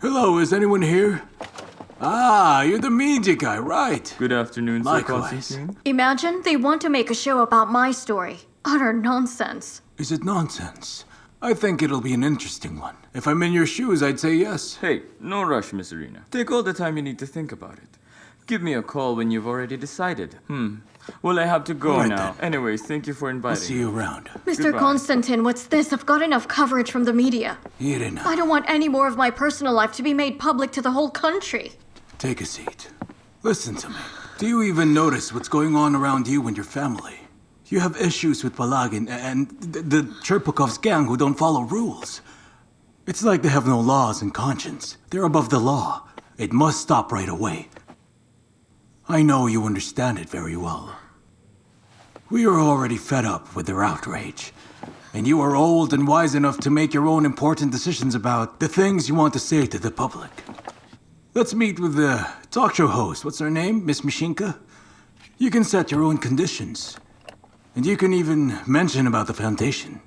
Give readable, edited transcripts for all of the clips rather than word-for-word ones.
Hello, is anyone here? Ah, you're the media guy, right? Good afternoon, Sir Likewise. Constantine. Imagine they want to make a show about my story. Utter nonsense. Is it nonsense? I think it'll be an interesting one. If I'm in your shoes, I'd say yes. Hey, no rush, Miss Irina. Take all the time you need to think about it. Give me a call when you've already decided. Well, I have to go All right, now. then. Anyways, thank you for I'll inviting see me. you around. Mr. Goodbye. Konstantin, what's this? I've got enough coverage from the media. Irina, I don't want any more of my personal life to be made public to the whole country. take a seat. Listen to me. Do you even notice what's going on around you and your family? You have issues with Palagin and the Cherpukov's gang who don't follow rules. It's like they have no laws and conscience. They're above the law. It must stop right away. I know you understand it very well. We are already fed up with their outrage. And you are old and wise enough to make your own important decisions about the things you want to say to the public. Let's meet with the talk show host. What's her name? Miss Mishinka? You can set your own conditions. And you can even mention about the foundation.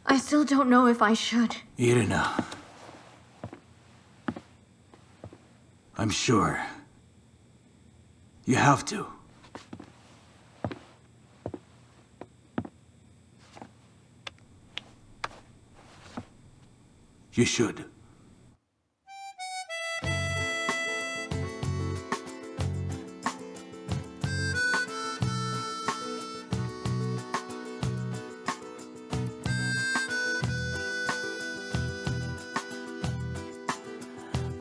I still don't know if I should. Irina. I'm sure. You have to. You should.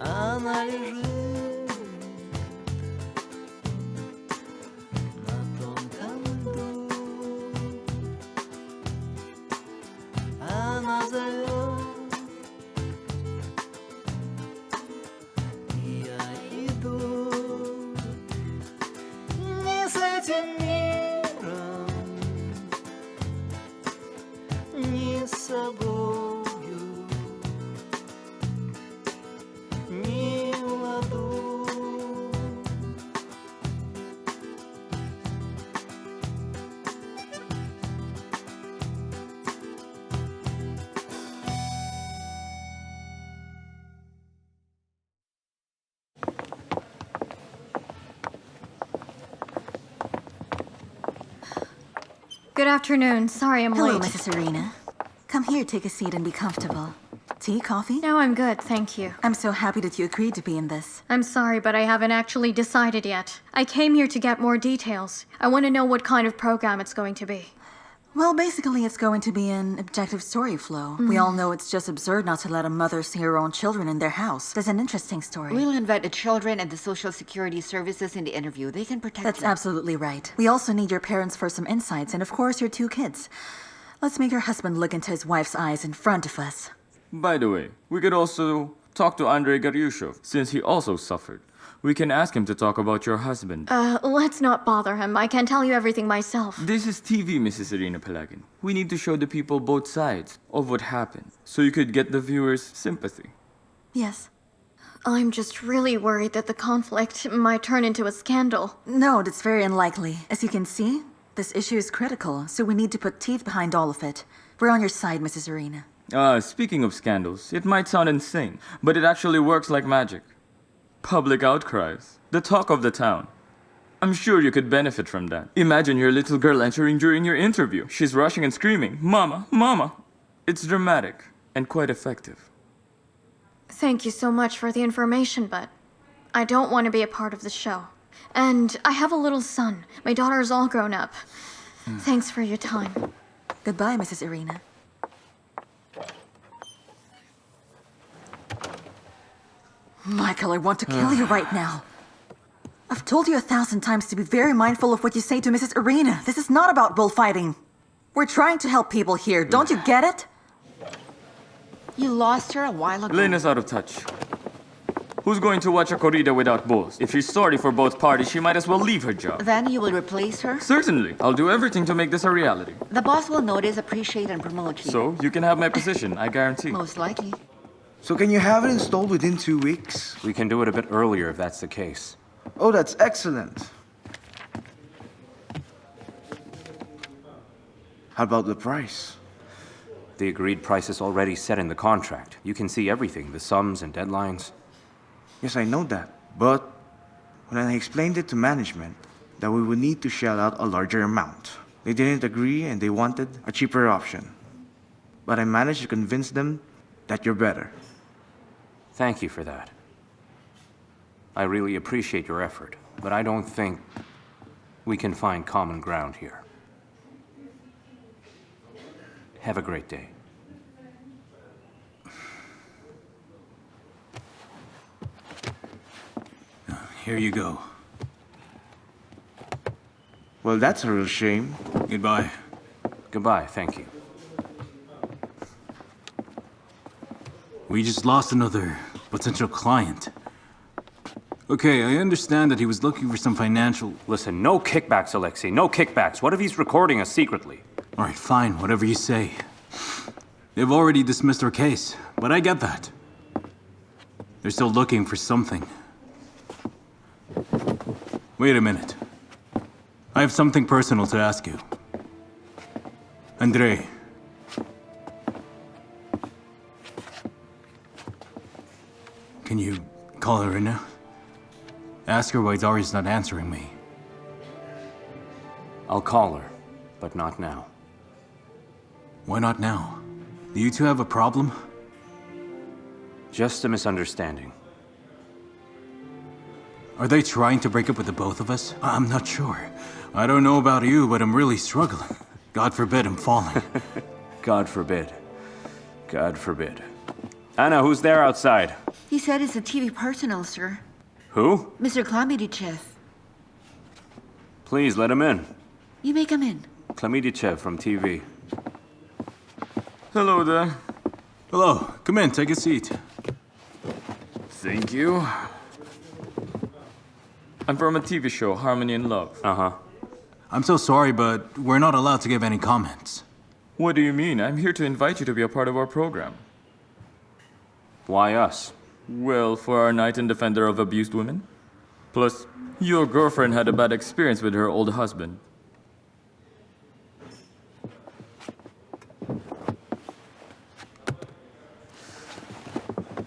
Она лежит на тонком льду. Она зовет, и я иду. Не с этим миром, не с собою. Не в ладу. Good afternoon. Sorry I'm Hello, late. Mrs. Irina. Come here, take a seat and be comfortable. Tea, coffee? No, I'm good, thank you. I'm so happy that you agreed to be in this. I'm sorry, but I haven't actually decided yet. I came here to get more details. I want to know what kind of program it's going to be. Well, basically, it's going to be an objective story flow. We all know it's just absurd not to let a mother see her own children in their house. There's an interesting story. We'll invite the children and the social security services in the interview. They can protect That's you. absolutely right. We also need your parents for some insights, and of course, your two kids. Let's make your husband look into his wife's eyes in front of us. By the way, we could also talk to Andrey Gavryushov, since he also suffered. We can ask him to talk about your husband. Let's not bother him. I can tell you everything myself. This is TV, Mrs. Irina Palagin. We need to show the people both sides of what happened, so you could get the viewers' sympathy. Yes. I'm just really worried that the conflict might turn into a scandal. No, that's very unlikely. As you can see, this issue is critical, so we need to put teeth behind all of it. We're on your side, Mrs. Irina. Speaking of scandals, it might sound insane, but it actually works like magic. Public outcries, the talk of the town. I'm sure you could benefit from that. Imagine your little girl entering during your interview. She's rushing and screaming, "Mama, Mama!" It's dramatic and quite effective. Thank you so much for the information, but I don't want to be a part of the show. And I have a little son. My daughter is all grown up. Thanks for your time. Goodbye, Mrs. Irina. Michael, I want to kill you right now. I've told you 1,000 times to be very mindful of what you say to Mrs. Irina. This is not about bullfighting. We're trying to help people here. Don't you get it? You lost her a while ago. Lena's out of touch. Who's going to watch a corrida without bulls? If she's sorry for both parties, she might as well leave her job. Then you will replace her? Certainly. I'll do everything to make this a reality. The boss will notice, appreciate, and promote you. So, you can have my position, I guarantee. Most likely. So can you have it installed within 2 weeks? We can do it a bit earlier if that's the case. Oh, that's excellent. How about the price? The agreed price is already set in the contract. You can see everything, the sums and deadlines. Yes, I know that. But when I explained it to management that we would need to shell out a larger amount, they didn't agree and they wanted a cheaper option. But I managed to convince them that you're better. Thank you for that. I really appreciate your effort, but I don't think we can find common ground here. Have a great day. Here you go. Well, that's a real shame. Goodbye. Goodbye, thank you. We just lost another potential client. Okay, I understand that he was looking for some financial... Listen, no kickbacks, Alexei, no kickbacks. What if he's recording us secretly? All right, fine, whatever you say. They've already dismissed our case, but I get that. They're still looking for something. Wait a minute. I have something personal to ask you. Andrey. Can you call Irina? Ask her why Daria's not answering me. I'll call her, but not now. Why not now? Do you two have a problem? Just a misunderstanding. Are they trying to break up with the both of us? I'm not sure. I don't know about you, but I'm really struggling. God forbid I'm falling. God forbid. God forbid. Anna, who's there outside? He said it's a TV personal, sir. Who? Mr. Klamydichev. Please, let him in. You may come in. Klamydichev from TV. Hello there. Hello, come in, take a seat. Thank you. I'm from a TV show, Harmony and Love. Uh-huh. I'm so sorry, but we're not allowed to give any comments. What do you mean? I'm here to invite you to be a part of our program. Why us? Well, for our Knight and Defender of Abused Women. Plus, your girlfriend had a bad experience with her old husband.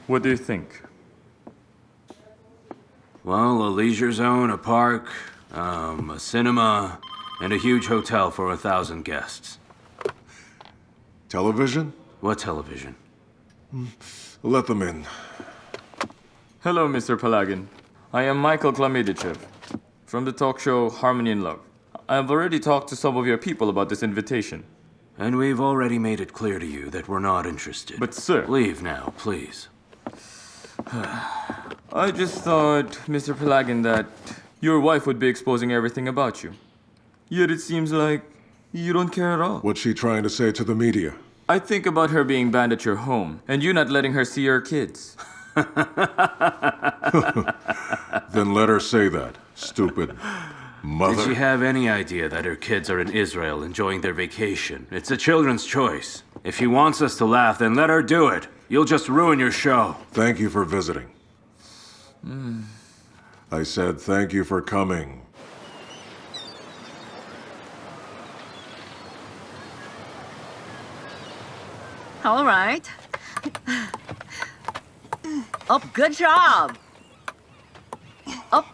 What do you think? Well, a leisure zone, a park, a cinema, and a huge hotel for 1,000 guests. Television? What television? Let them in. Hello, Mr. Palagin. I am Michael Klamydichev from the talk show Harmony and Love. I have already talked to some of your people about this invitation. And we've already made it clear to you that we're not interested. But sir... Leave now, please. I just thought, Mr. Palagin, that your wife would be exposing everything about you. Yet it seems like you don't care at all. What's she trying to say to the media? I think about her being banned at your home, and you not letting her see her kids. Then let her say that, stupid mother. Did she have any idea that her kids are in Israel enjoying their vacation? It's a children's choice. If she wants us to laugh, then let her do it. You'll just ruin your show. Thank you for visiting. I said thank you for coming. All right. Oh, good job. Oh.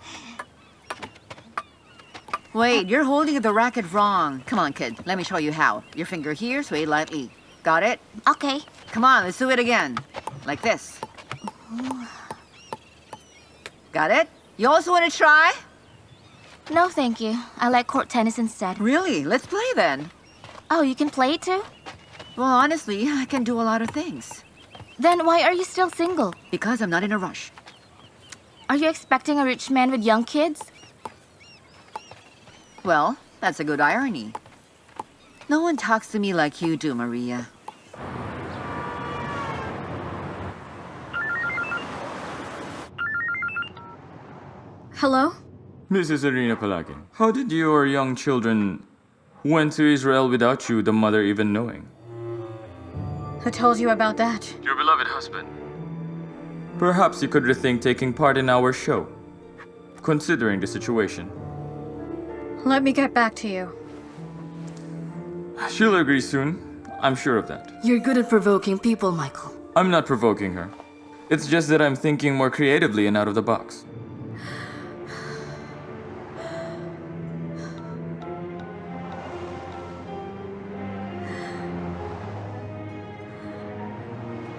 Wait, you're holding the racket wrong. Come on, kid. Let me show you how. Your finger here, sway lightly. Got it? Okay. Come on, let's do it again. Like this. Got it? You also want to try? No, thank you. I like court tennis instead. Really? Let's play then. Oh, you can play it too? Well, honestly, I can do a lot of things. Then why are you still single? Because I'm not in a rush. Are you expecting a rich man with young kids? Well, that's a good irony. No one talks to me like you do, Maria. Hello? Mrs. Irina Palagin, how did your young children went to Israel without you, the mother, even knowing? Who told you about that? Your beloved husband. Perhaps you could rethink taking part in our show, considering the situation. Let me get back to you. She'll agree soon. I'm sure of that. You're good at provoking people, Michael. I'm not provoking her. It's just that I'm thinking more creatively and out of the box.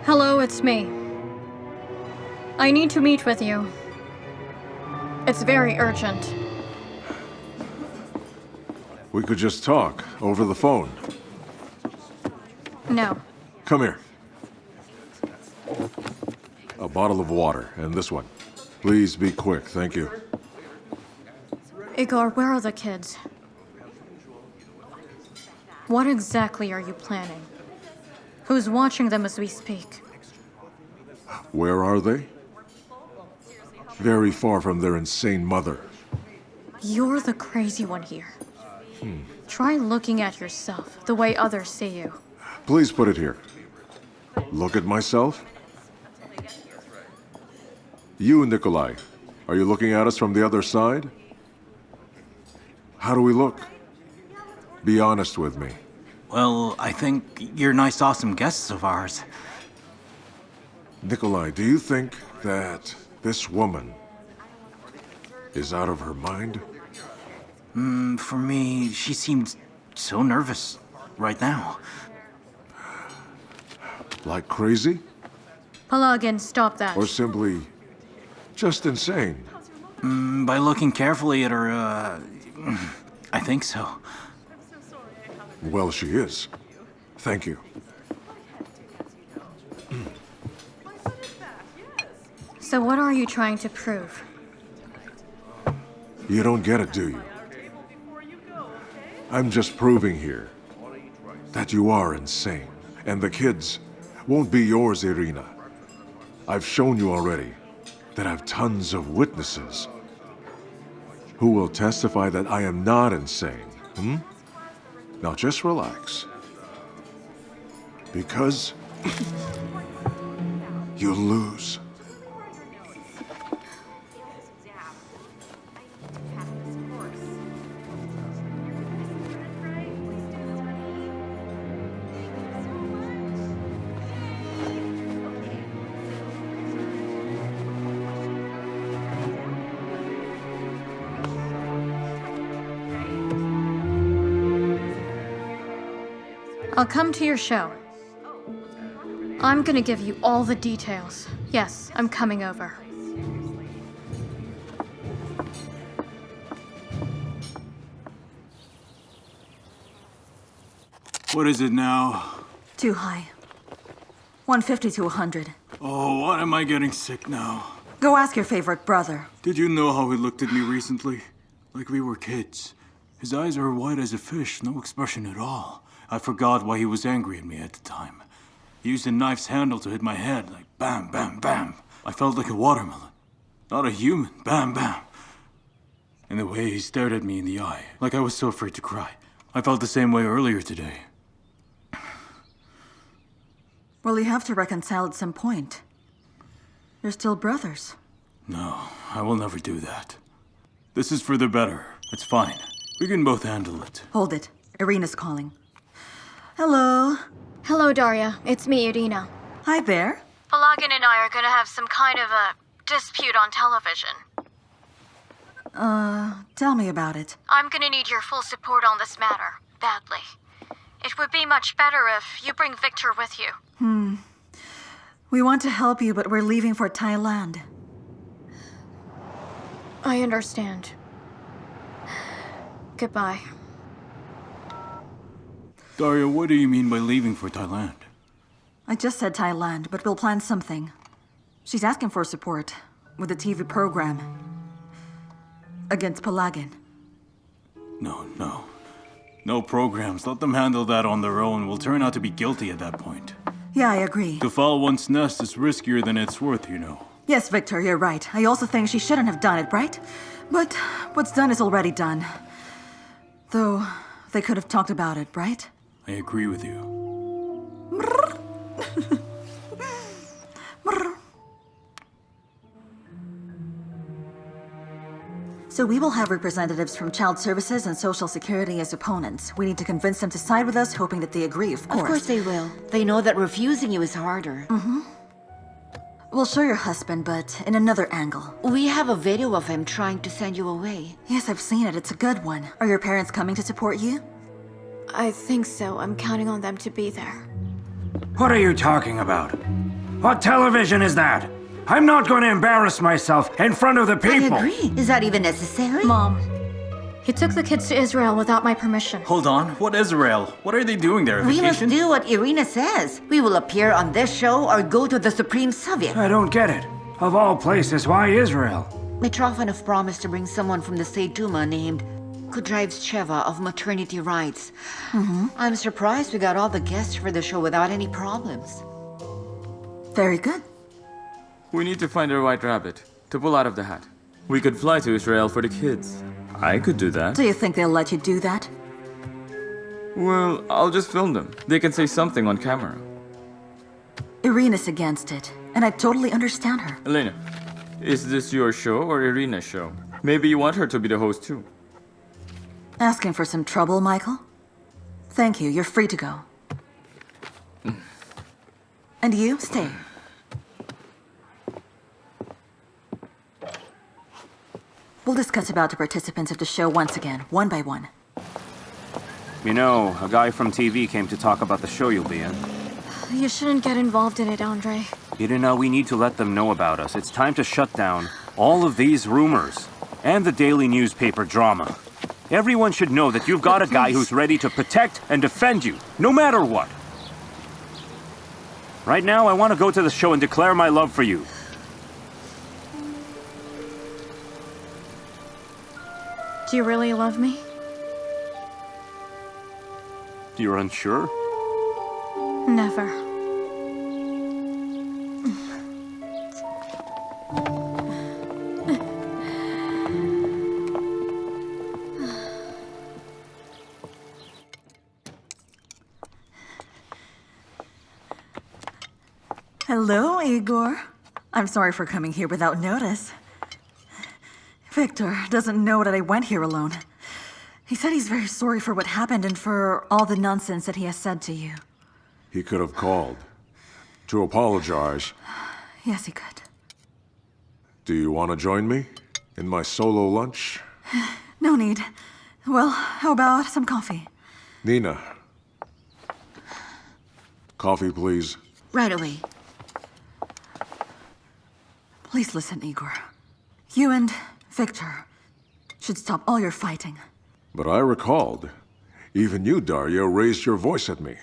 Hello, it's me. I need to meet with you. It's very urgent. We could just talk over the phone. No. Come here. A bottle of water, and this one. Please be quick, thank you. Igor, where are the kids? What exactly are you planning? Who's watching them as we speak? Where are they? Very far from their insane mother. You're the crazy one here. Try looking at yourself the way others see you. Please put it here. Look at myself? You, Nikolai, are you looking at us from the other side? How do we look? Be honest with me. Well, I think you're nice, awesome guests of ours. Nikolai, do you think that this woman is out of her mind? For me, she seems so nervous right now. Like crazy? Palagin, stop that. Or simply just insane? By looking carefully at her, I think so. Well, she is. Thank you. So what are you trying to prove? You don't get it, do you? I'm just proving here that you are insane, and the kids won't be yours, Irina. I've shown you already that I have tons of witnesses who will testify that I am not insane. Now just relax. Because you'll lose. I'll come to your show. I'm gonna give you all the details. Yes, I'm coming over. What is it now? Too high. 150 to 100. Oh, why am I getting sick now? Go ask your favorite brother. Did you know how he looked at me recently? Like we were kids. His eyes are white as a fish, no expression at all. I forgot why he was angry at me at the time. He used a knife's handle to hit my head, like bam, bam, bam. I felt like a watermelon. Not a human, bam, bam. And the way he stared at me in the eye, like I was so afraid to cry. I felt the same way earlier today. Well, you have to reconcile at some point. You're still brothers. No, I will never do that. This is for the better. It's fine. We can both handle it. Hold it. Irina's calling. Hello. Hello, Daria. It's me, Irina. Hi there. Palagin and I are gonna have some kind of a dispute on television. Tell me about it. I'm gonna need your full support on this matter, badly. It would be much better if you bring Victor with you. We want to help you, but we're leaving for Thailand. I understand. Goodbye. Daria, what do you mean by leaving for Thailand? I just said Thailand, but we'll plan something. She's asking for support with a TV program against Palagin. No. No programs. Let them handle that on their own. We'll turn out to be guilty at that point. Yeah, I agree. To foul one's nest is riskier than it's worth, you know. Yes, Victor, you're right. I also think she shouldn't have done it, right? But what's done is already done. Though, they could have talked about it, right? I agree with you. So we will have representatives from Child Services and Social Security as opponents. We need to convince them to side with us, hoping that they agree, of course. Of course they will. They know that refusing you is harder. We'll show your husband, but in another angle. We have a video of him trying to send you away. Yes, I've seen it. It's a good one. Are your parents coming to support you? I think so. I'm counting on them to be there. What are you talking about? What television is that? I'm not going to embarrass myself in front of the people. I agree. Is that even necessary? Mom, he took the kids to Israel without my permission. Hold on, what Israel? What are they doing there? We must do what Irina says. We will appear on this show or go to the Supreme Soviet. I don't get it. Of all places, why Israel? Mitrofanov promised to bring someone from the State Duma named Kudryavtsheva of maternity rights. I'm surprised we got all the guests for the show without any problems. Very good. We need to find a white rabbit to pull out of the hat. We could fly to Israel for the kids. I could do that. Do you think they'll let you do that? Well, I'll just film them. They can say something on camera. Irina's against it, and I totally understand her. Elena, is this your show or Irina's show? Maybe you want her to be the host too. Asking for some trouble, Michael? Thank you, you're free to go. And you, stay. We'll discuss about the participants of the show once again, one by one. You know, a guy from TV came to talk about the show you'll be in. You shouldn't get involved in it, Andrey. Irina, we need to let them know about us. It's time to shut down all of these rumors and the daily newspaper drama. Everyone should know that you've got a guy who's ready to protect and defend you, no matter what. Right now, I want to go to the show and declare my love for you. Do you really love me? You're unsure? Never. Hello, Igor. I'm sorry for coming here without notice. Victor doesn't know that I went here alone. He said he's very sorry for what happened and for all the nonsense that he has said to you. He could have called to apologize. Yes, he could. Do you want to join me in my solo lunch? No need. Well, how about some coffee? Nina. Coffee, please. Right away. Please listen, Igor. You and Victor should stop all your fighting. But I recalled, even you, Darya, raised your voice at me.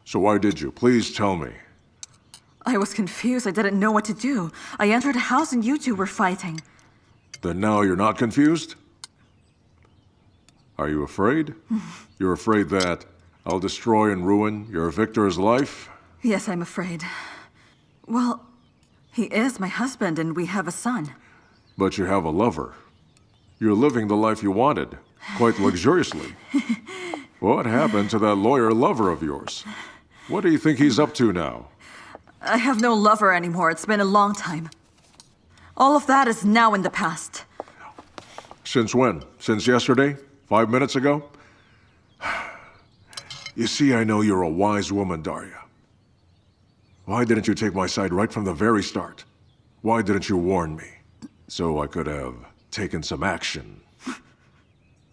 So why did you? Please tell me. I was confused. I didn't know what to do. I entered a house and you two were fighting. Then now you're not confused? Are you afraid? You're afraid that I'll destroy and ruin your Victor's life? Yes, I'm afraid. Well, he is my husband and we have a son. But you have a lover. You're living the life you wanted, quite luxuriously. What happened to that lawyer lover of yours? What do you think he's up to now? I have no lover anymore. It's been a long time. All of that is now in the past. Since when? Since yesterday? 5 minutes ago? You see, I know you're a wise woman, Darya. Why didn't you take my side right from the very start? Why didn't you warn me? So I could have taken some action.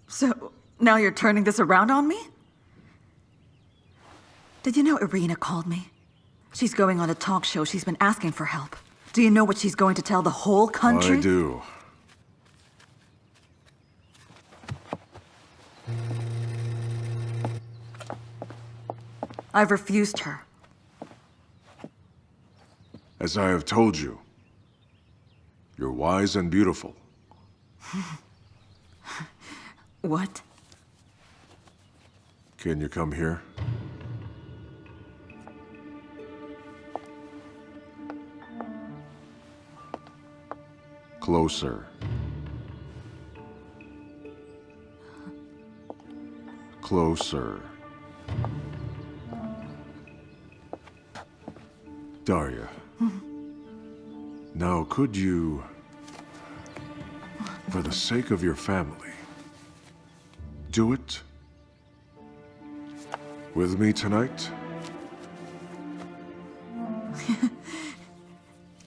So, now you're turning this around on me? Did you know Irina called me? She's going on a talk show. She's been asking for help. Do you know what she's going to tell the whole country? I do. I've refused her. As I have told you, you're wise and beautiful. What? Can you come here? Closer. Closer. Darya. Now, could you for the sake of your family, do it with me tonight?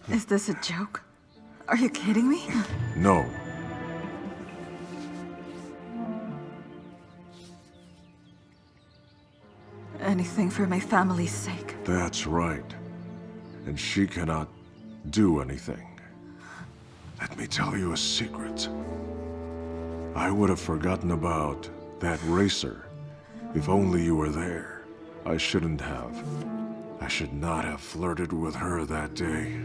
Is this a joke? Are you kidding me? No. Anything for my family's sake. That's right. And she cannot do anything. Let me tell you a secret. I would have forgotten about that racer if only you were there. I shouldn't have. I should not have flirted with her that day.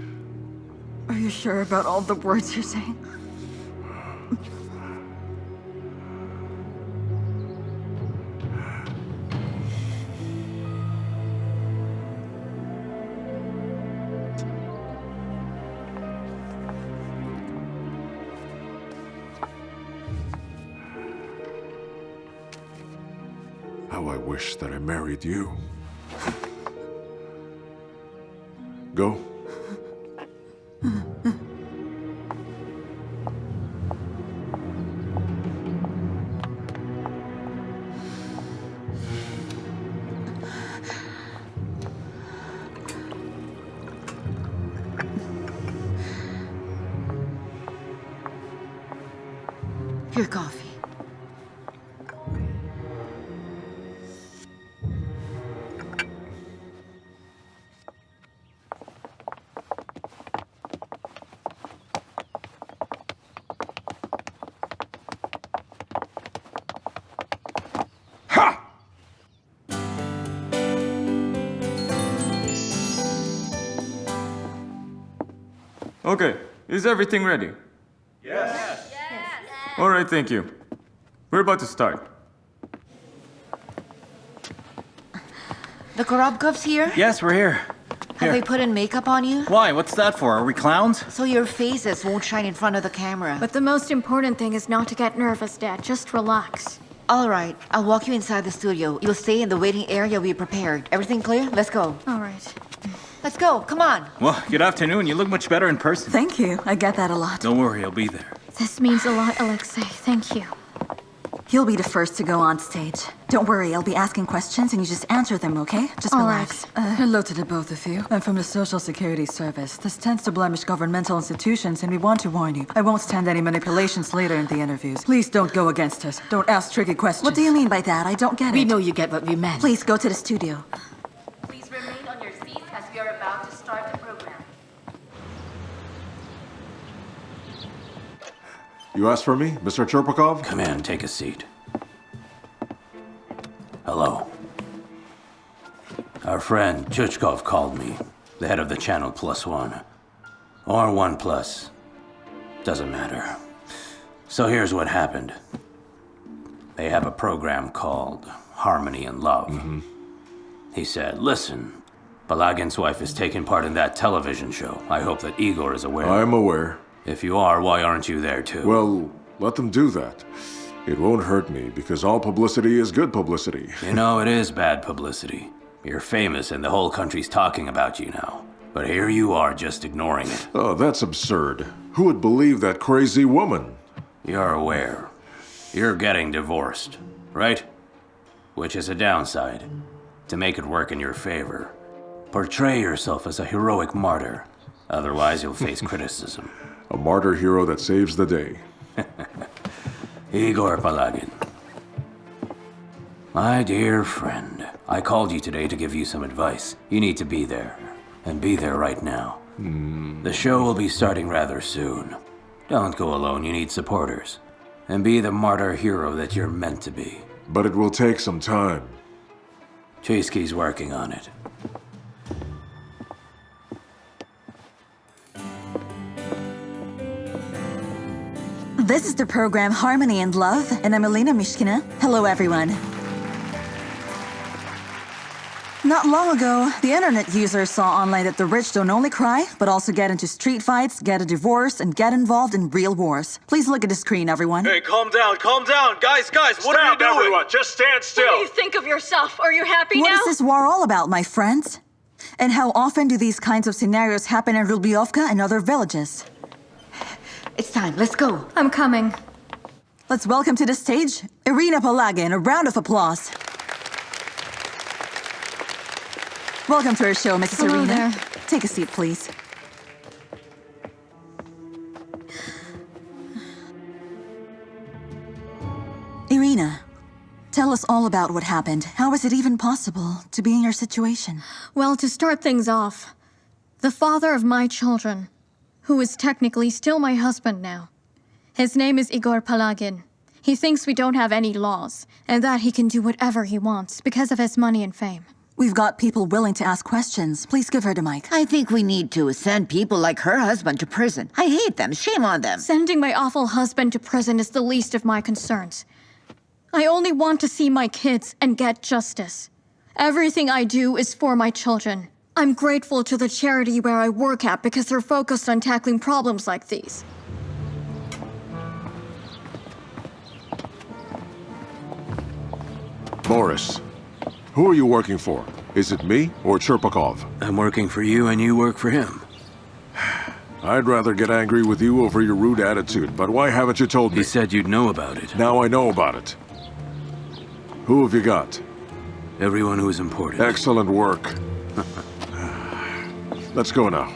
Are you sure about all the words you're saying? How I wish that I married you. Go. Your coffee. Okay, is everything ready? Yes. All right, thank you. We're about to start. The Korobkovs here? Yes, we're here. Have they put in makeup on you? Why? What's that for? Are we clowns? So your faces won't shine in front of the camera. But the most important thing is not to get nervous, Dad. Just relax. All right, I'll walk you inside the studio. You'll stay in the waiting area we prepared. Everything clear? Let's go. All right. Let's go, come on. Well, good afternoon. You look much better in person. Thank you. I get that a lot. Don't worry, I'll be there. This means a lot, Alexei. Thank you. He'll be the first to go on stage. Don't worry, I'll be asking questions and you just answer them, okay? Just All relax. Hello to the both of you. I'm from the Social Security Service. This tends to blemish governmental institutions, and we want to warn you. I won't stand any manipulations later in the interviews. Please don't go against us. Don't ask tricky questions. What do you mean by that? I don't get it. We know you get what we meant. Please go to the studio. Please remain on your seats as we are about to start the program. You asked for me, Mr. Cherpakov? Come in, take a seat. Hello. Our friend Chuchkov called me, the head of the channel +1. Or 1 Plus. Doesn't matter. So here's what happened. They have a program called Harmony and Love. He said, listen, Palagin's wife is taking part in that television show. I hope that Igor is aware. I'm aware. If you are, why aren't you there too? Well, let them do that. It won't hurt me, because all publicity is good publicity. You know, it is bad publicity. You're famous and the whole country's talking about you now. But here you are, just ignoring it. Oh, that's absurd. Who would believe that crazy woman? You're aware. You're getting divorced, right? Which is a downside. To make it work in your favor, portray yourself as a heroic martyr. Otherwise, you'll face criticism. A martyr hero that saves the day. Igor Palagin. My dear friend, I called you today to give you some advice. You need to be there, and be there right now. The show will be starting rather soon. Don't go alone, you need supporters. And be the martyr hero that you're meant to be. But it will take some time. Chesky's working on it. This is the program Harmony and Love, and I'm Elena Mishkina. Hello, everyone. Not long ago, the internet users saw online that the rich don't only cry, but also get into street fights, get a divorce, and get involved in real wars. Please look at the screen, everyone. Hey, calm down. Guys, what are you doing? Everyone, just stand still. What do you think of yourself? Are you happy What now? is this war all about, my friends? And how often do these kinds of scenarios happen in Rubliovka and other villages? It's time. Let's go. I'm coming. Let's welcome to the stage Irina Palagin. A round of applause. Welcome to our show, Mrs. Hello Irina. there. Take a seat, please. Irina, tell us all about what happened. How is it even possible to be in your situation? Well, to start things off, the father of my children, who is technically still my husband now, his name is Igor Palagin. He thinks we don't have any laws, and that he can do whatever he wants because of his money and fame. We've got people willing to ask questions. Please give her the mic. I think we need to send people like her husband to prison. I hate them. Shame on them. Sending my awful husband to prison is the least of my concerns. I only want to see my kids and get justice. Everything I do is for my children. I'm grateful to the charity where I work at because they're focused on tackling problems like these. Boris, who are you working for? Is it me or Cherpakov? I'm working for you and you work for him. I'd rather get angry with you over your rude attitude, but why haven't you told me? You said you'd know about it. Now I know about it. Who have you got? Everyone who is important. Excellent work. Let's go now.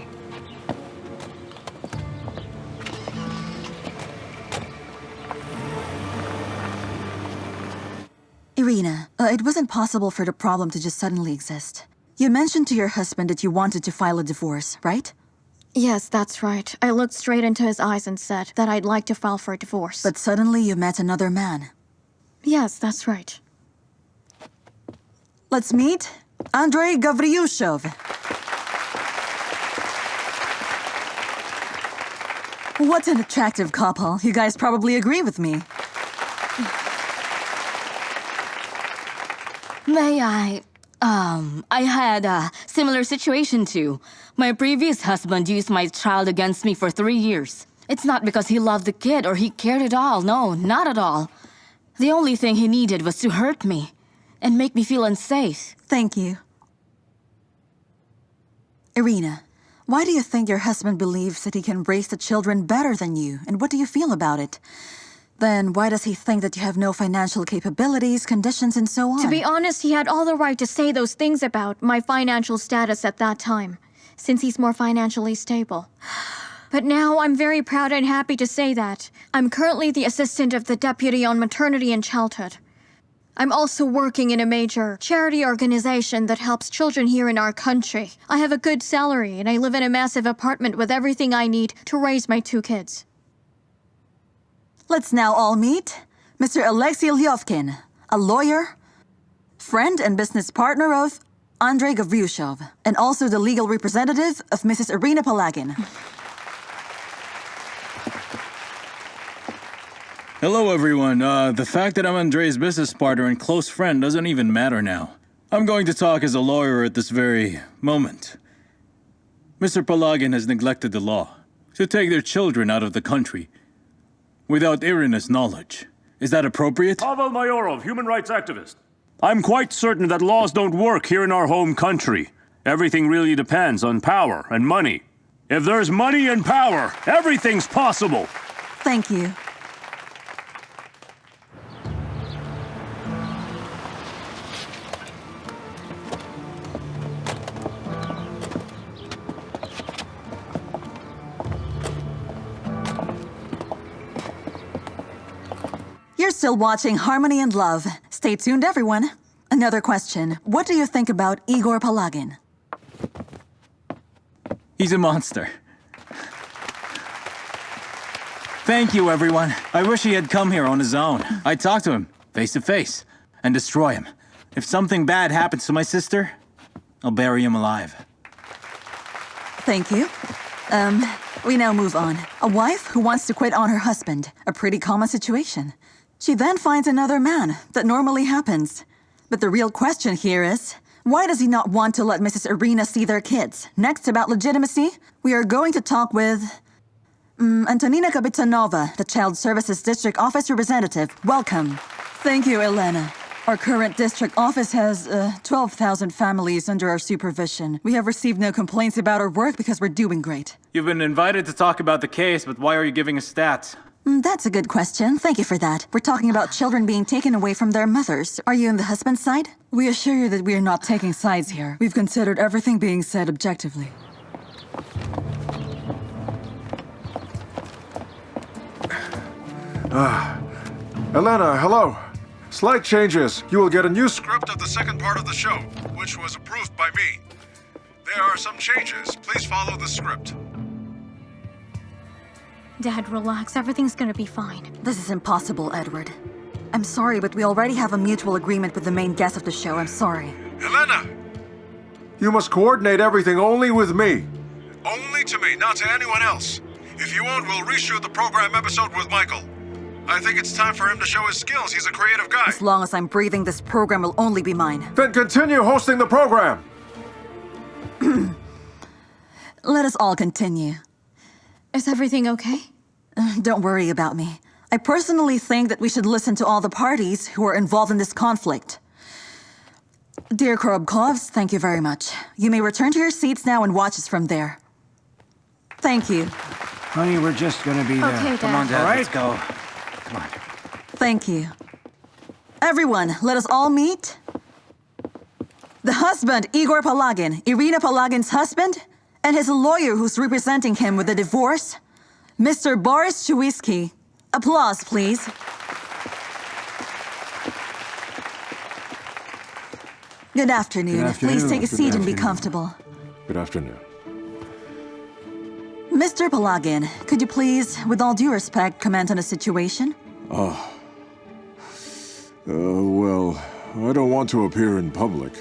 Irina, it wasn't possible for the problem to just suddenly exist. You mentioned to your husband that you wanted to file a divorce, right? Yes, that's right. I looked straight into his eyes and said that I'd like to file for a divorce. But suddenly you met another man. Yes, that's right. Let's meet Andrey Gavryushov. What an attractive couple. You guys probably agree with me. May I had a similar situation too. My previous husband used my child against me for 3 years. It's not because he loved the kid or he cared at all. No, not at all. The only thing he needed was to hurt me and make me feel unsafe. Thank you. Irina, why do you think your husband believes that he can raise the children better than you? And what do you feel about it? Then why does he think that you have no financial capabilities, conditions, and so on? To be honest, he had all the right to say those things about my financial status at that time, since he's more financially stable. But now I'm very proud and happy to say that I'm currently the assistant of the Deputy on Maternity and Childhood. I'm also working in a major charity organization that helps children here in our country. I have a good salary, and I live in a massive apartment with everything I need to raise my 2 kids. Let's now all meet Mr. Alexei Lyovkin, a lawyer, friend and business partner of Andrey Gavryushov, and also the legal representative of Mrs. Irina Palagin. Hello, everyone. The fact that I'm Andrei's business partner and close friend doesn't even matter now. I'm going to talk as a lawyer at this very moment. Mr. Palagin has neglected the law to take their children out of the country without Irina's knowledge. Is that appropriate? Pavel Mayorov, human rights activist. I'm quite certain that laws don't work here in our home country. Everything really depends on power and money. If there's money and power, everything's possible. Thank you. You're still watching Harmony and Love. Stay tuned, everyone. Another question. What do you think about Igor Palagin? He's a monster. Thank you, everyone. I wish he had come here on his own. I'd talk to him, face to face, and destroy him. If something bad happens to my sister, I'll bury him alive. Thank you. We now move on. A wife who wants to quit on her husband. A pretty common situation. She then finds another man. That normally happens. But the real question here is, why does he not want to let Mrs. Irina see their kids? Next, about legitimacy, we are going to talk with Antonina Kapitanova, the Child Services District Office Representative. Welcome. Thank you, Elena. Our current district office has 12,000 families under our supervision. We have received no complaints about our work because we're doing great. You've been invited to talk about the case, but why are you giving us stats? That's a good question. Thank you for that. We're talking about children being taken away from their mothers. Are you on the husband's side? We assure you that we are not taking sides here. We've considered everything being said objectively. Elena, hello. Slight changes. You will get a new script of the second part of the show, which was approved by me. There are some changes. Please follow the script. Dad, relax. Everything's gonna be fine. This is impossible, Edward. I'm sorry, but we already have a mutual agreement with the main guest of the show. I'm sorry. Elena! You must coordinate everything only with me. Only to me, not to anyone else. If you won't, we'll reshoot the program episode with Michael. I think it's time for him to show his skills. He's a creative guy. As long as I'm breathing, this program will only be mine. Then continue hosting the program. Let us all continue. Is everything okay? Don't worry about me. I personally think that we should listen to all the parties who are involved in this conflict. Dear Korobkovs, thank you very much. You may return to your seats now and watch us from there. Thank you. Honey, we're just gonna be there. Okay, Dad. Come on, Dad, let's go. Come on. Thank you. Everyone, let us all meet. The husband, Igor Palagin, Irina Palagin's husband, and his lawyer who's representing him with the divorce, Mr. Boris Chuisky. Applause, please. Good afternoon. Good afternoon. Please take a Good seat and be afternoon. comfortable. Good afternoon. Mr. Palagin, could you please, with all due respect, comment on the situation? Well, I don't want to appear in public.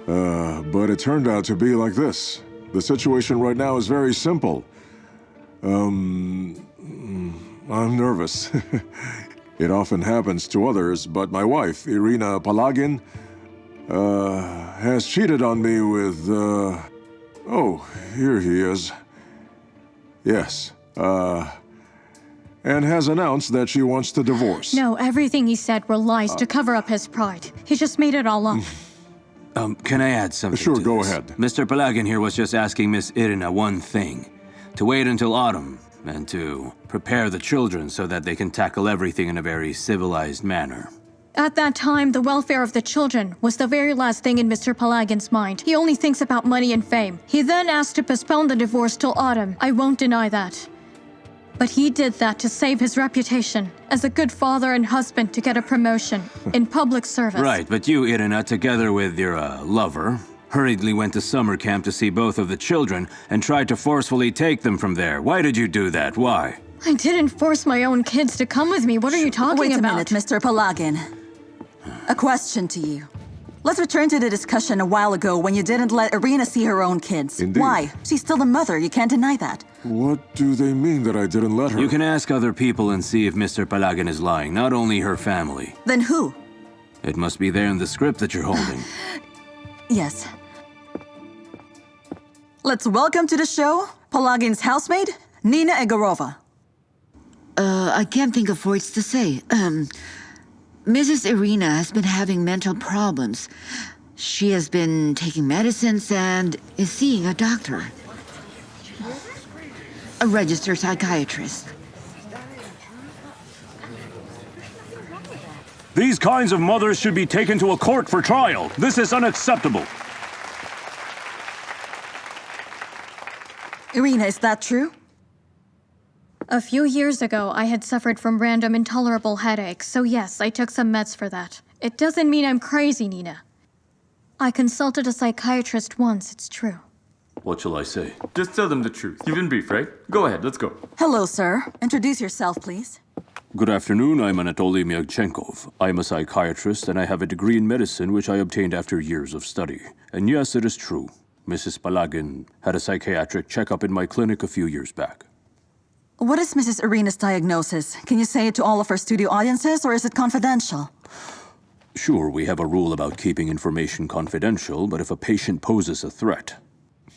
But it turned out to be like this. The situation right now is very simple. I'm nervous. It often happens to others, but my wife, Irina Palagin, has cheated on me with, oh, here he is. Yes, and has announced that she wants to divorce. No, everything he said were lies to cover up his pride. He just made it all up. Can I add something Sure, to go this? ahead. Mr. Palagin here was just asking Miss Irina one thing. To wait until autumn, and to prepare the children so that they can tackle everything in a very civilized manner. At that time, the welfare of the children was the very last thing in Mr. Palagin's mind. He only thinks about money and fame. He then asked to postpone the divorce till autumn. I won't deny that. But he did that to save his reputation as a good father and husband to get a promotion in public service. Right, but you, Irina, together with your lover, hurriedly went to summer camp to see both of the children and tried to forcefully take them from there. Why did you do that? Why? I didn't force my own kids to come with me. What are you talking Wait a about? minute, Mr. Palagin. A question to you. Let's return to the discussion a while ago when you didn't let Irina see her own kids. Indeed. Why? She's still the mother. You can't deny that. What do they mean that I didn't let her? You can ask other people and see if Mr. Palagin is lying, not only her family. Then who? It must be there in the script that you're holding. Yes. Let's welcome to the show Palagin's housemaid, Nina Egorova. I can't think of words to say. Mrs. Irina has been having mental problems. She has been taking medicines and is seeing a doctor. A registered psychiatrist. These kinds of mothers should be taken to a court for trial. This is unacceptable. Irina, is that true? A few years ago, I had suffered from random intolerable headaches, so yes, I took some meds for that. It doesn't mean I'm crazy, Nina. I consulted a psychiatrist once, it's true. What shall I say? Just tell them the truth. You've been briefed, right? Go ahead, let's go. Hello, sir. Introduce yourself, please. Good afternoon, I'm Anatoly Myagchenkov. I'm a psychiatrist and I have a degree in medicine which I obtained after years of study. And yes, it is true. Mrs. Palagin had a psychiatric checkup in my clinic a few years back. What is Mrs. Irina's diagnosis? Can you say it to all of our studio audiences, or is it confidential? Sure, we have a rule about keeping information confidential, but if a patient poses a threat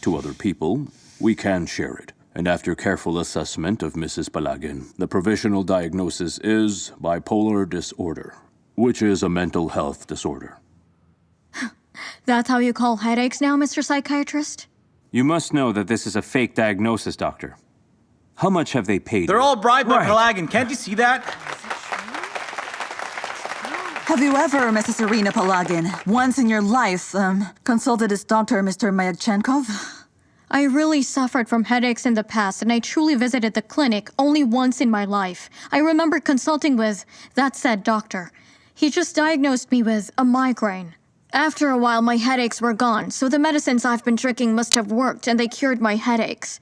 to other people, we can share it. And after careful assessment of Mrs. Palagin, the provisional diagnosis is bipolar disorder. which is a mental health disorder. That's how you call headaches now, Mr. Psychiatrist? You must know that this is a fake diagnosis, Doctor. How much have they paid? They're all bribed by Palagin. Can't you see that? Have you ever, Mrs. Irina Palagin, once in your life, consulted his doctor, Mr. Mayakchenkov? I really suffered from headaches in the past, and I truly visited the clinic only once in my life. I remember consulting with that said doctor. He just diagnosed me with a migraine. After a while, my headaches were gone, so the medicines I've been drinking must have worked, and they cured my headaches.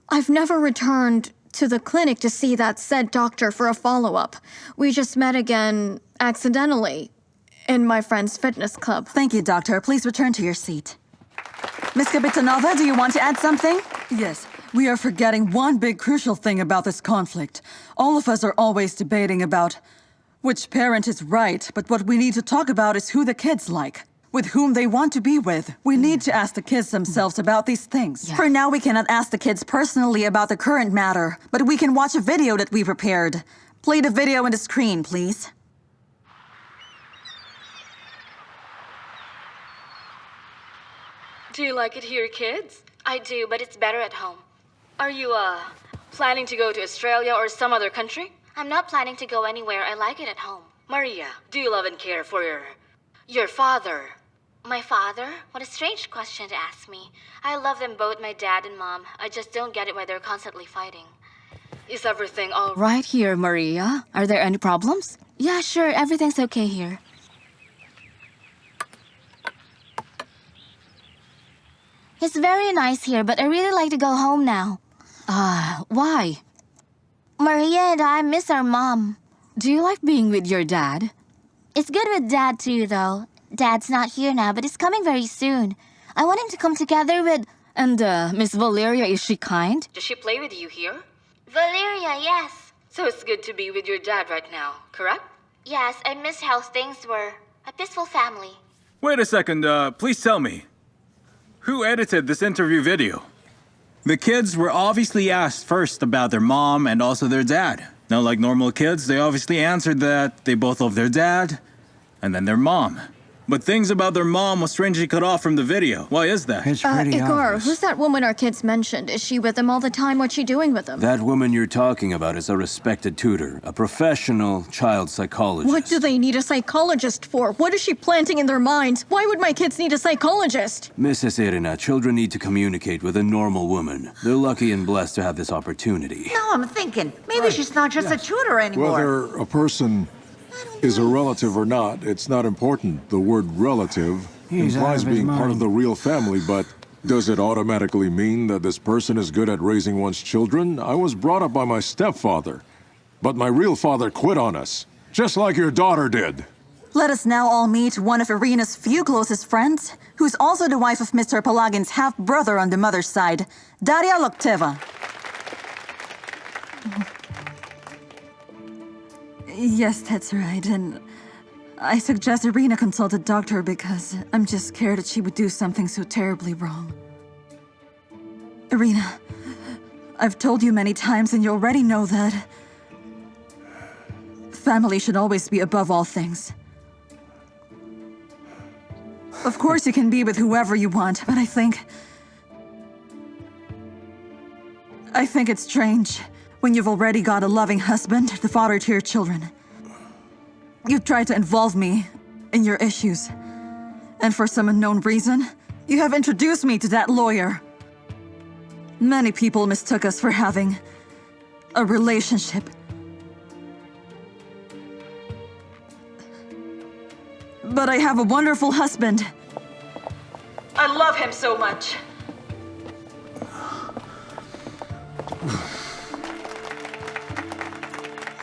I've never returned to the clinic to see that said doctor for a follow-up. We just met again accidentally in my friend's fitness club. Thank you, doctor. Please return to your seat. Miss Kapitanova, do you want to add something? Yes. We are forgetting one big crucial thing about this conflict. All of us are always debating about which parent is right, but what we need to talk about is who the kids like, with whom they want to be with. We need to ask the kids themselves about these things. Yeah. For now, we cannot ask the kids personally about the current matter, but we can watch a video that we prepared. Play the video on the screen, please. Do you like it here, kids? I do, but it's better at home. Are you, planning to go to Australia or some other country? I'm not planning to go anywhere. I like it at home. Maria, do you love and care for your father? My father? What a strange question to ask me. I love them both, my dad and mom. I just don't get it why they're constantly fighting. Is everything all right here, Maria? Are there any problems? Yeah, sure. Everything's okay here. It's very nice here, but I really like to go home now. Why? Maria and I miss our mom. Do you like being with your dad? It's good with Dad too, though. Dad's not here now, but he's coming very soon. I want him to come together with... And, Miss Valeria, is she kind? Does she play with you here? Valeria, yes. So it's good to be with your dad right now, correct? Yes, I miss how things were. A peaceful family. Wait a second, please tell me. Who edited this interview video? The kids were obviously asked first about their mom and also their dad. Now, like normal kids, they obviously answered that they both love their dad and then their mom. But things about their mom was strangely cut off from the video. Why is that? It's pretty Igor, obvious. who's that woman our kids mentioned? Is she with them all the time? What's she doing with them? That woman you're talking about is a respected tutor, a professional child psychologist. What do they need a psychologist for? What is she planting in their minds? Why would my kids need a psychologist? Mrs. Irina, children need to communicate with a normal woman. They're lucky and blessed to have this opportunity. Now I'm thinking, maybe she's not just a tutor anymore. Whether a person is a relative or not, it's not important. The word relative He's out implies of his being part of mind. the real family, but does it automatically mean that this person is good at raising one's children? I was brought up by my stepfather, but my real father quit on us, just like your daughter did. Let us now all meet one of Irina's few closest friends, who's also the wife of Mr. Palagin's half-brother on the mother's side, Daria Lokteva. Yes, that's right, and I suggest Irina consult a doctor because I'm just scared that she would do something so terribly wrong. Irina, I've told you many times and you already know that family should always be above all things. Of course you can be with whoever you want, but I think it's strange when you've already got a loving husband, the father to your children. You've tried to involve me in your issues. And for some unknown reason, you have introduced me to that lawyer. Many people mistook us for having a relationship. But I have a wonderful husband. I love him so much.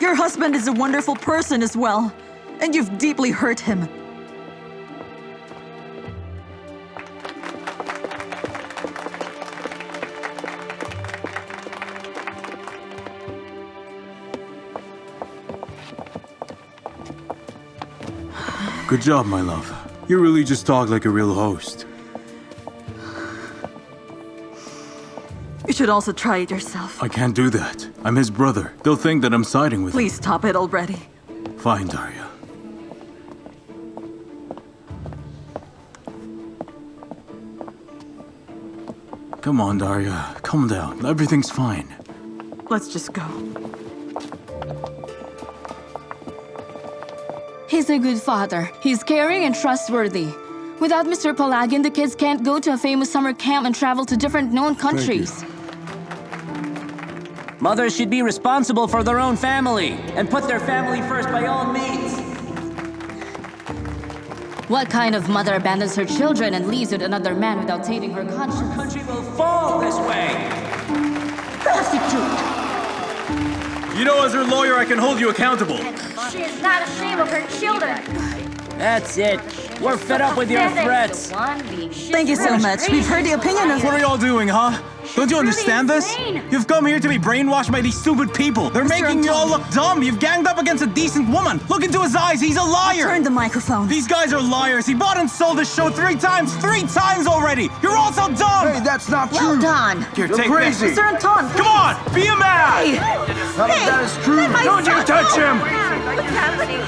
Your husband is a wonderful person as well, and you've deeply hurt him. Good job, my love. You really just talk like a real host. You should also try it yourself. I can't do that. I'm his brother. They'll think that I'm siding with him. Please stop it already. Fine, Daria. Come on, Daria. Calm down. Everything's fine. Let's just go. He's a good father. He's caring and trustworthy. Without Mr. Palagin, the kids can't go to a famous summer camp and travel to different known countries. Mothers should be responsible for their own family and put their family first by all means. What kind of mother abandons her children and leaves with another man without tainting her conscience? Our country will fall this way. Prostitute! You know, as her lawyer, I can hold you accountable. She is not ashamed of her children. That's it. We're fed up with your threats. Thank you so much. We've heard the opinion of... What are y'all doing, huh? Don't you understand this? You've come here to be brainwashed by these stupid people. They're making you all look dumb. You've ganged up against a decent woman. Look into his eyes. He's a liar. Turn the microphone. These guys are liars. He bought and sold this show 3 times. 3 times already. You're all so dumb. Hey, that's not Well true. done. Here, You're take crazy. this. Mr. Anton, Come on, be a man. Hey! None of that is true. Don't you touch him. What's happening?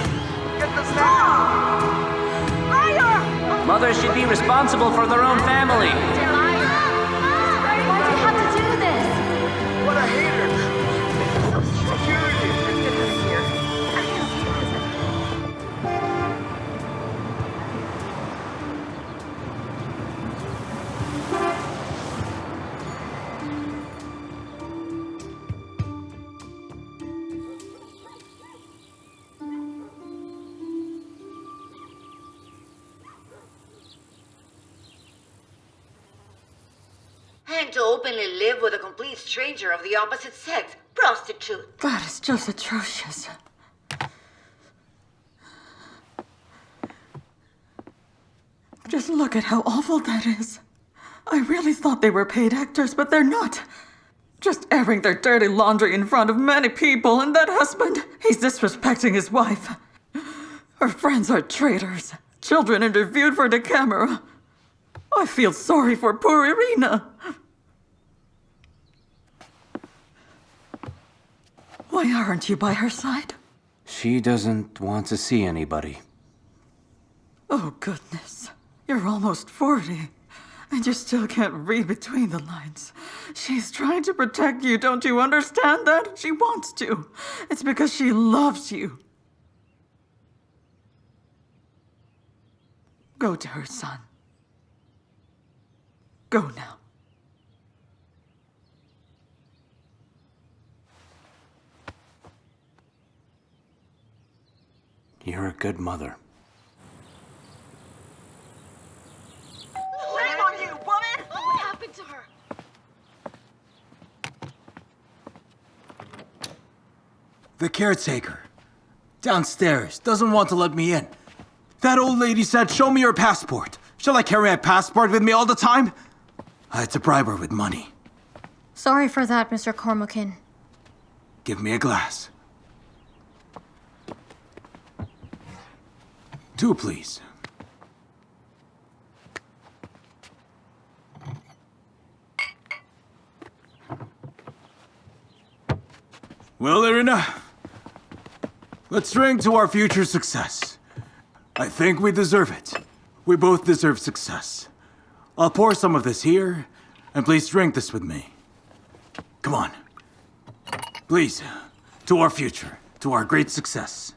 Mothers should be responsible for their own family. Why do you have to do this? What a hater. And to openly live with a complete stranger of the opposite sex. Prostitute. That is just atrocious. Just look at how awful that is. I really thought they were paid actors, but they're not. Just airing their dirty laundry in front of many people, and that husband, he's disrespecting his wife. Her friends are traitors. Children interviewed for the camera. I feel sorry for poor Irina. Why aren't you by her side? She doesn't want to see anybody. Oh, goodness. You're almost 40, and you still can't read between the lines. She's trying to protect you, don't you understand that? She wants to. It's because she loves you. Go to her, son. Go now. You're a good mother. Shame on you, woman! What happened to her? The caretaker. Downstairs. Doesn't want to let me in. That old lady said, show me your passport. Shall I carry my passport with me all the time? I had to bribe her with money. Sorry for that, Mr. Cormakin. Give me a glass. 2, please. Well, Irina, let's drink to our future success. I think we deserve it. We both deserve success. I'll pour some of this here, and please drink this with me. Come on. Please, to our future, to our great success.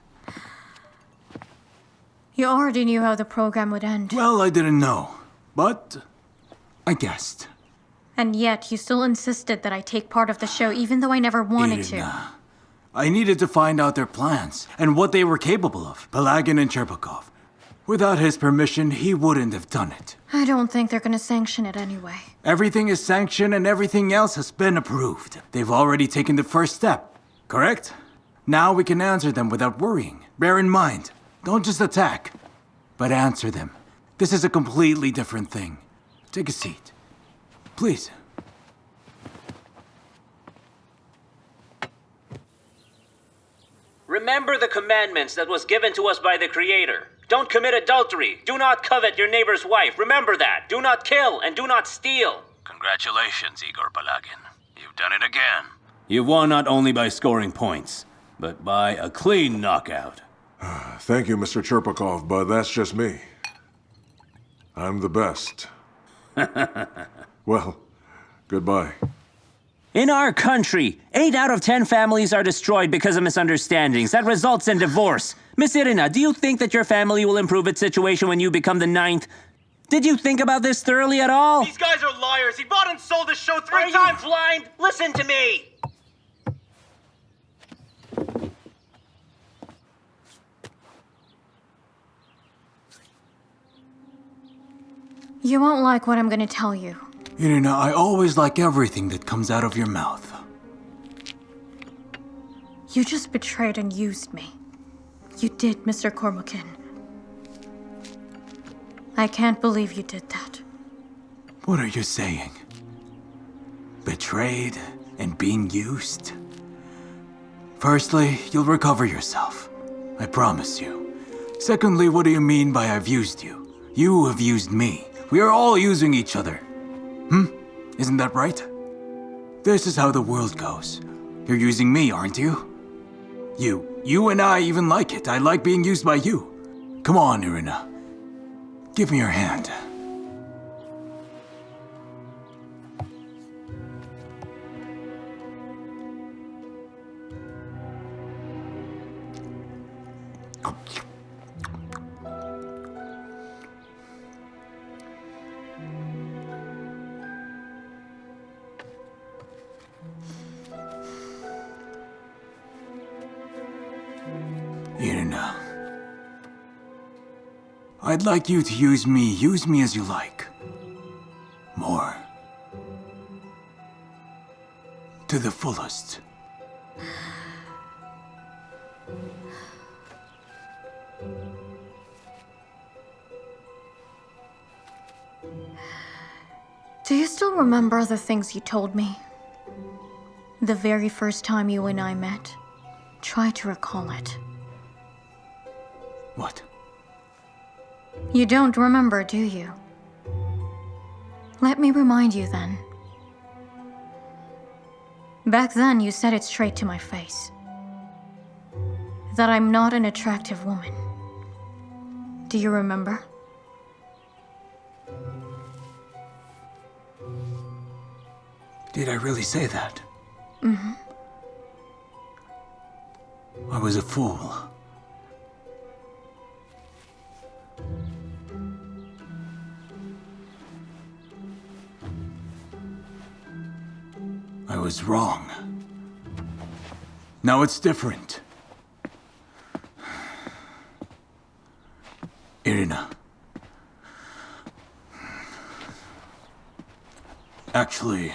You already knew how the program would end. Well, I didn't know, but I guessed. And yet, you still insisted that I take part of the show even though I never wanted to. Irina, I needed to find out their plans and what they were capable of, Palagin and Cherpakov. Without his permission, he wouldn't have done it. I don't think they're gonna sanction it anyway. Everything is sanctioned and everything else has been approved. They've already taken the first step, correct? Now we can answer them without worrying. Bear in mind, don't just attack, but answer them. This is a completely different thing. Take a seat. Please. Remember the commandments that was given to us by the Creator. Don't commit adultery. Do not covet your neighbor's wife. Remember that. Do not kill and do not steal. Congratulations, Igor Palagin. You've done it again. You've won not only by scoring points, but by a clean knockout. Thank you, Mr. Cherpakov, but that's just me. I'm the best. Well, Goodbye. In our country, 8 out of 10 families are destroyed because of misunderstandings that results in divorce. Miss Irina, do you think that your family will improve its situation when you become the 9th? Did you think about this thoroughly at all? These guys are liars. He bought and sold this show 3 times. Blind? Listen to me! You won't like what I'm gonna tell you. Irina, I always like everything that comes out of your mouth. You just betrayed and used me. You did, Mr. Kormukin. I can't believe you did that. What are you saying? Betrayed and being used? Firstly, you'll recover yourself. I promise you. Secondly, what do you mean by I've used you? You have used me. We are all using each other. Isn't that right? This is how the world goes. You're using me, aren't you? You and I even like it. I like being used by you. Come on, Irina. Give me your hand. Irina. I'd like you to use me as you like. More. To the fullest. Do you still remember the things you told me? The very first time you and I met? Try to recall it. What? You don't remember, do you? Let me remind you then. Back then, you said it straight to my face. That I'm not an attractive woman. Do you remember? Did I really say that? Mm-hmm. I was a fool. I was wrong. Now it's different. Irina. Actually...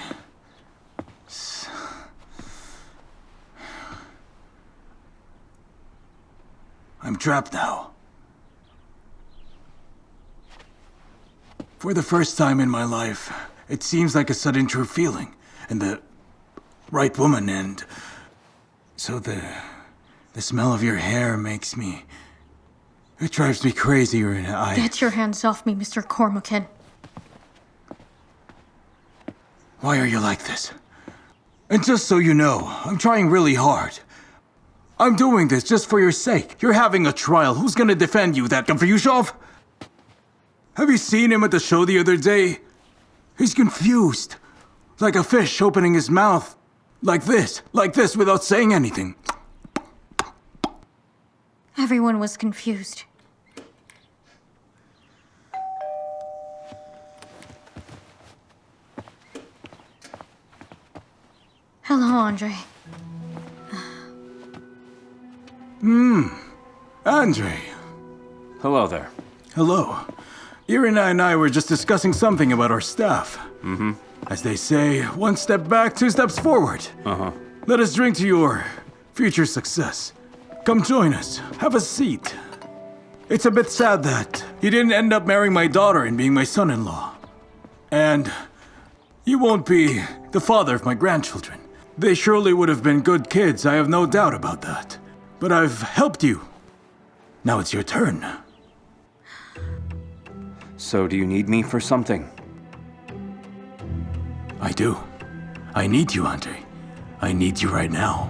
I'm trapped now. For the first time in my life, it seems like a sudden true feeling, and the right woman, and so the smell of your hair makes me... It drives me crazy, Irina. Get your hands off me, Mr. Kormukin. Why are you like this? And just so you know, I'm trying really hard. I'm doing this just for your sake. You're having a trial. Who's gonna defend you, that Gavryushov? Have you seen him at the show the other day? He's confused. Like a fish opening his mouth. Like this, without saying anything. Everyone was confused. Hello, Andrey. Andrey. Hello there. Hello. Irina and I were just discussing something about our staff. Mm-hmm. As they say, one step back, 2 steps forward. Uh-huh. Let us drink to your future success. Come join us. Have a seat. It's a bit sad that you didn't end up marrying my daughter and being my son-in-law. And you won't be the father of my grandchildren. They surely would have been good kids, I have no doubt about that. But I've helped you. Now it's your turn. So do you need me for something? I do. I need you, Andrey. I need you right now.